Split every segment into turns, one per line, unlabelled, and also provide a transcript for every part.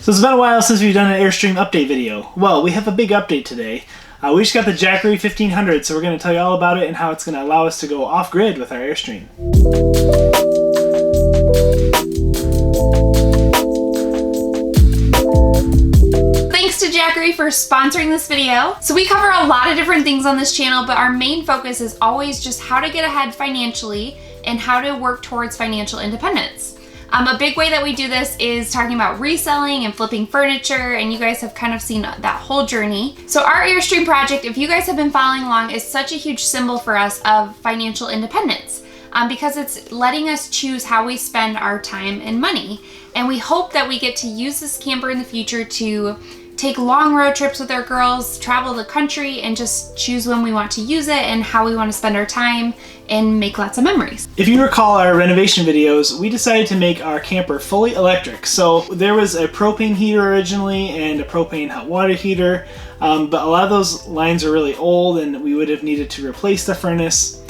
So it's been a while since we've done an Airstream update video. Well, we have a big update today. We just got the Jackery 1500, so we're going to tell you all about it and how it's going to allow us to go off-grid with our Airstream.
Thanks to Jackery for sponsoring this video. So we cover a lot of different things on this channel, but our main focus is always just how to get ahead financially and how to work towards financial independence. A big way that we do this is talking about reselling and flipping furniture, and you guys have kind of seen that whole journey. So our Airstream project, if you guys have been following along, is such a huge symbol for us of financial independence because it's letting us choose how we spend our time and money. And we hope that we get to use this camper in the future to take long road trips with our girls, travel the country, and just choose when we want to use it and how we want to spend our time and make lots of memories.
If you recall our renovation videos, we decided to make our camper fully electric. So there was a propane heater originally and a propane hot water heater, but a lot of those lines are really old and we would have needed to replace the furnace.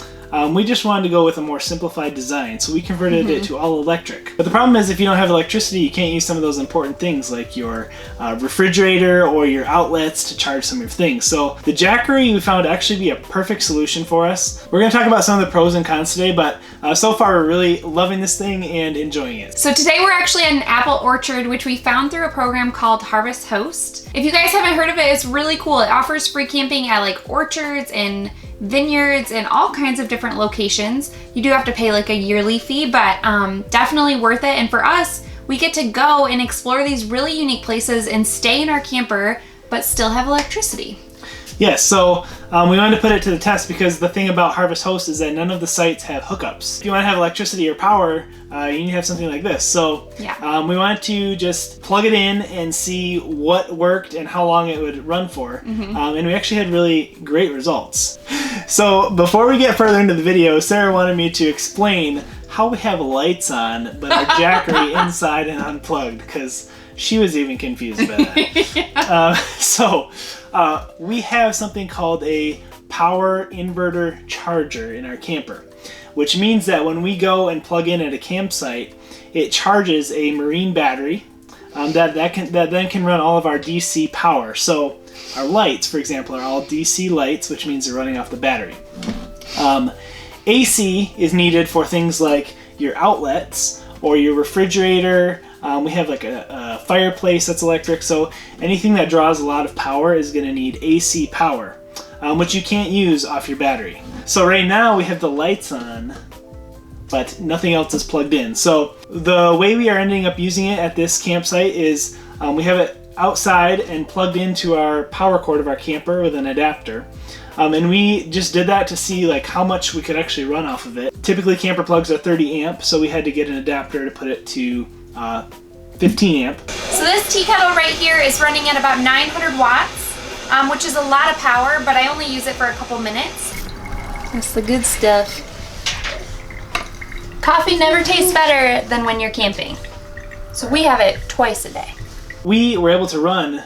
We just wanted to go with a more simplified design, so we converted it to all electric. But the problem is if you don't have electricity, you can't use some of those important things like your refrigerator or your outlets to charge some of your things. So the Jackery we found to actually be a perfect solution for us. We're going to talk about some of the pros and cons today, but so far we're really loving this thing and enjoying it.
So today we're actually at an apple orchard, which we found through a program called Harvest Host. If you guys haven't heard of it, it's really cool. It offers free camping at like orchards and vineyards and all kinds of different locations. You do have to pay like a yearly fee, but definitely worth it. And for us, we get to go and explore these really unique places and stay in our camper, but still have electricity.
Yes, so we wanted to put it to the test because the thing about Harvest Host is that none of the sites have hookups. If you want to have electricity or power, you need to have something like this. So
yeah.
We wanted to just plug it in and see what worked and how long it would run for. And we actually had really great results. So before we get further into the video, Sarah wanted me to explain how we have lights on, but our Jackery inside and unplugged, because she was even confused by that. We have something called a power inverter charger in our camper, which means that when we go and plug in at a campsite, it charges a marine battery that then can run all of our DC power. So our lights, for example, are all DC lights, which means they're running off the battery. AC is needed for things like your outlets or your refrigerator. We have like a fireplace that's electric, so anything that draws a lot of power is going to need AC power, which you can't use off your battery. So right now we have the lights on, but nothing else is plugged in. So the way we are ending up using it at this campsite is we have it outside and plugged into our power cord of our camper with an adapter. And we just did that to see like how much we could actually run off of it. Typically camper plugs are 30 amp, so we had to get an adapter to put it to 15 amp.
So this tea kettle right here is running at about 900 watts, which is a lot of power, but I only use it for a couple minutes. That's the good stuff. Coffee never tastes better than when you're camping. So we have it twice a day.
We were able to run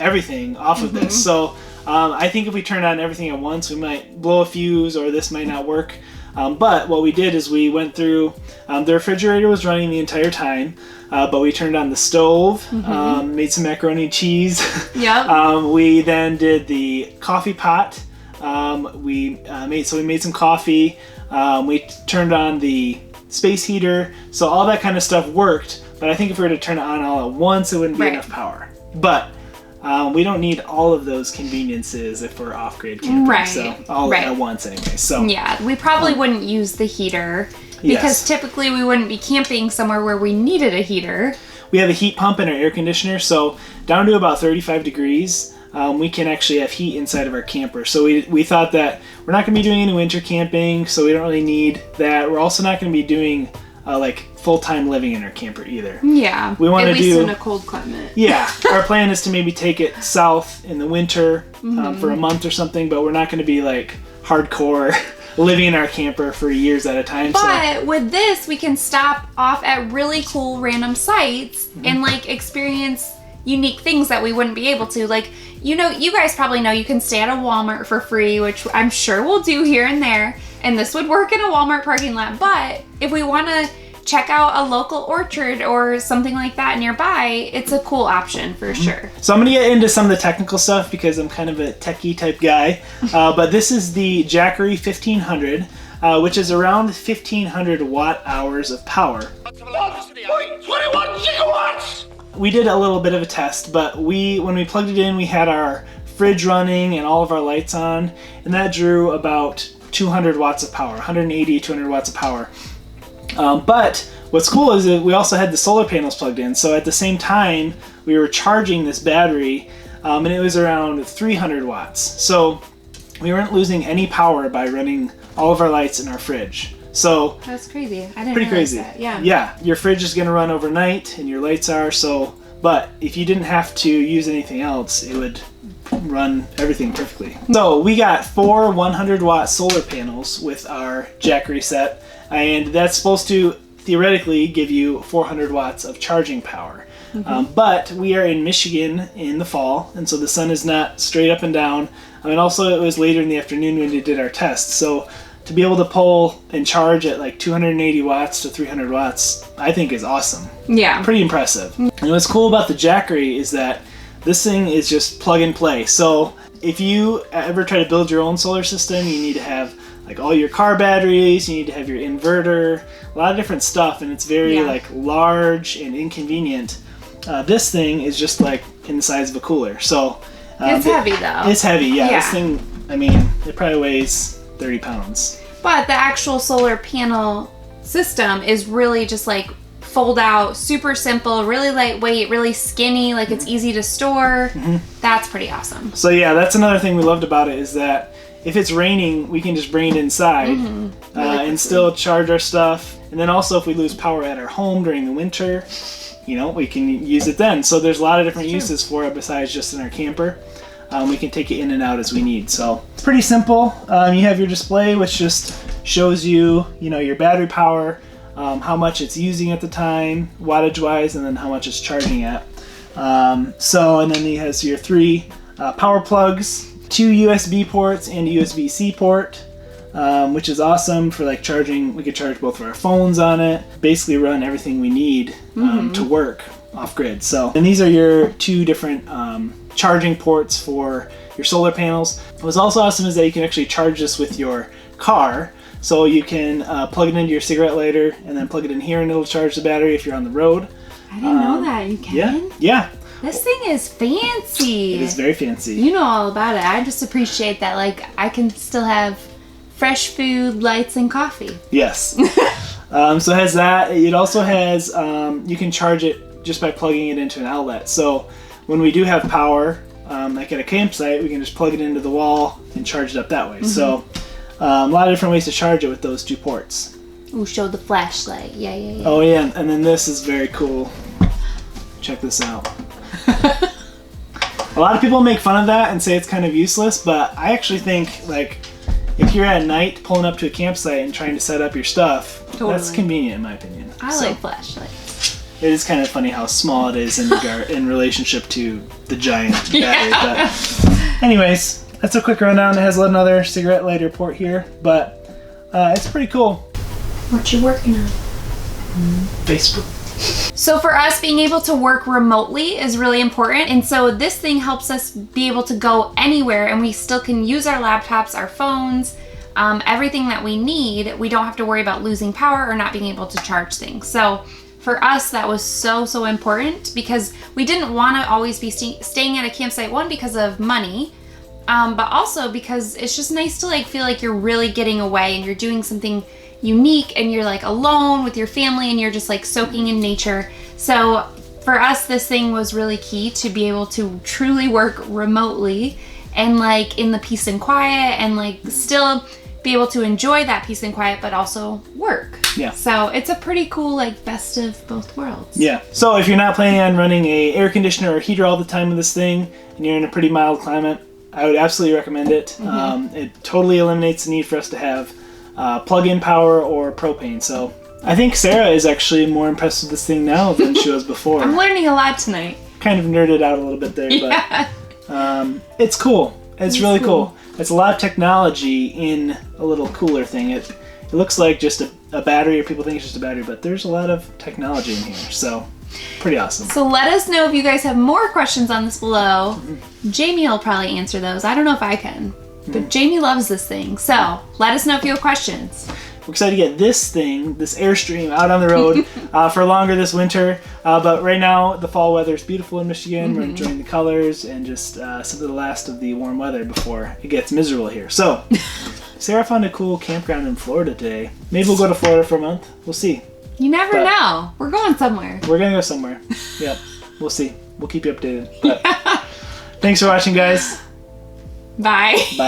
everything off of this. So I think if we turned on everything at once, we might blow a fuse or this might not work. But what we did is we went through, the refrigerator was running the entire time, but we turned on the stove, made some macaroni and cheese.
Yep.
We then did the coffee pot. We made some coffee. We turned on the space heater. So all that kind of stuff worked. But I think if we were to turn it on all at once, it wouldn't be enough power. But we don't need all of those conveniences if we're off-grid camping, so all at once anyway. So
yeah, we probably wouldn't use the heater because typically we wouldn't be camping somewhere where we needed a heater.
We have a heat pump in our air conditioner, so down to about 35 degrees, we can actually have heat inside of our camper. So we thought that we're not going to be doing any winter camping, so we don't really need that. We're also not going to be doing like full-time living in our camper either.
Yeah,
we want to do,
at least in a cold climate.
Yeah, our plan is to maybe take it south in the winter for a month or something, but we're not going to be like hardcore living in our camper for years at a time.
But with this, we can stop off at really cool random sites and like experience unique things that we wouldn't be able to. Like, you know, you guys probably know you can stay at a Walmart for free, which I'm sure we'll do here and there. And this would work in a Walmart parking lot. But if we want to check out a local orchard or something like that nearby, it's a cool option for sure.
So I'm gonna get into some of the technical stuff because I'm kind of a techie type guy. But this is the Jackery 1500, which is around 1500 watt hours of power.
21 gigawatts!
We did a little bit of a test, but when we plugged it in, we had our fridge running and all of our lights on, and that drew about 200 watts of power, 180, 200 watts of power. But what's cool is that we also had the solar panels plugged in, so at the same time we were charging this battery, and it was around 300 watts. So we weren't losing any power by running all of our lights in our fridge. So
that's crazy. I didn't
pretty
realize
crazy.
That. Yeah.
Yeah, your fridge is gonna run overnight and your lights are, so, but if you didn't have to use anything else, it would run everything perfectly. So we got 4 100 watt solar panels with our Jackery set, and that's supposed to theoretically give you 400 watts of charging power. But we are in Michigan in the fall, and so the sun is not straight up and down. And also it was later in the afternoon when we did our test. So to be able to pull and charge at like 280 watts to 300 watts, I think is awesome.
Yeah.
Pretty impressive. And what's cool about the Jackery is that this thing is just plug and play. So if you ever try to build your own solar system, you need to have like all your car batteries, you need to have your inverter, a lot of different stuff, and it's very like large and inconvenient. This thing is just like in the size of a cooler. So
it's heavy though.
It's heavy, yeah. This thing, I mean, it probably weighs 30 pounds.
But the actual solar panel system is really just like fold out, super simple, really lightweight, really skinny, like it's easy to store. That's pretty awesome.
So yeah, that's another thing we loved about it, is that if it's raining, we can just bring it inside and still charge our stuff. And then also if we lose power at our home during the winter, you know, we can use it then. So there's a lot of different uses for it besides just in our camper. We can take it in and out as we need. So it's pretty simple. You have your display, which just shows you, you know, your battery power, how much it's using at the time, wattage wise, and then how much it's charging at. And then it has your 3 power plugs, 2 USB ports, and a USB-C port, which is awesome for like charging. We could charge both of our phones on it, basically run everything we need to work off grid. So, and these are your 2 different charging ports for your solar panels. What's also awesome is that you can actually charge this with your car. So you can plug it into your cigarette lighter and then plug it in here and it'll charge the battery if you're on the road.
I didn't know that. You can?
Yeah.
This thing is fancy.
It is very fancy.
You know all about it. I just appreciate that, like, I can still have fresh food, lights, and coffee.
Yes. So it has that. It also has, you can charge it just by plugging it into an outlet. So when we do have power, like at a campsite, we can just plug it into the wall and charge it up that way. So a lot of different ways to charge it with those 2 ports.
Ooh, show the flashlight. Yeah.
Oh yeah, and then this is very cool. Check this out. A lot of people make fun of that and say it's kind of useless, but I actually think, like, if you're at night pulling up to a campsite and trying to set up your stuff, that's convenient in my opinion.
I like flashlights.
It is kind of funny how small it is in relationship to the giant battery. But anyways, that's a quick rundown. It has another cigarette lighter port here, but it's pretty cool.
What you working on?
Facebook.
So for us, being able to work remotely is really important. And so this thing helps us be able to go anywhere and we still can use our laptops, our phones, everything that we need. We don't have to worry about losing power or not being able to charge things. So for us, that was so important because we didn't want to always be staying at a campsite, one, because of money, but also because it's just nice to like feel like you're really getting away and you're doing something unique and you're like alone with your family and you're just like soaking in nature. So for us, this thing was really key to be able to truly work remotely and like in the peace and quiet and like still be able to enjoy that peace and quiet but also work.
Yeah.
So it's a pretty cool like best of both worlds.
Yeah. So if you're not planning on running a air conditioner or heater all the time with this thing and you're in a pretty mild climate, I would absolutely recommend it. It totally eliminates the need for us to have plug-in power or propane. So I think Sarah is actually more impressed with this thing now than she was before.
I'm learning a lot tonight.
Kind of nerded out a little bit there, but it's cool. It's really cool. It's a lot of technology in a little cooler thing. It looks like just a a battery, or people think it's just a battery, but there's a lot of technology in here, so pretty awesome.
So let us know if you guys have more questions on this below. Jamie will probably answer those. I don't know if I can, but Jamie loves this thing. So let us know if you have questions.
We're excited to get this thing, this Airstream, out on the road for longer this winter. But right now, the fall weather is beautiful in Michigan. We're enjoying the colors and just some of the last of the warm weather before it gets miserable here. So, Sarah found a cool campground in Florida today. Maybe we'll go to Florida for a month. We'll see.
You never know. We're going somewhere.
We're going to go somewhere. Yep. We'll see. We'll keep you updated. But thanks for watching, guys.
Bye.
Bye.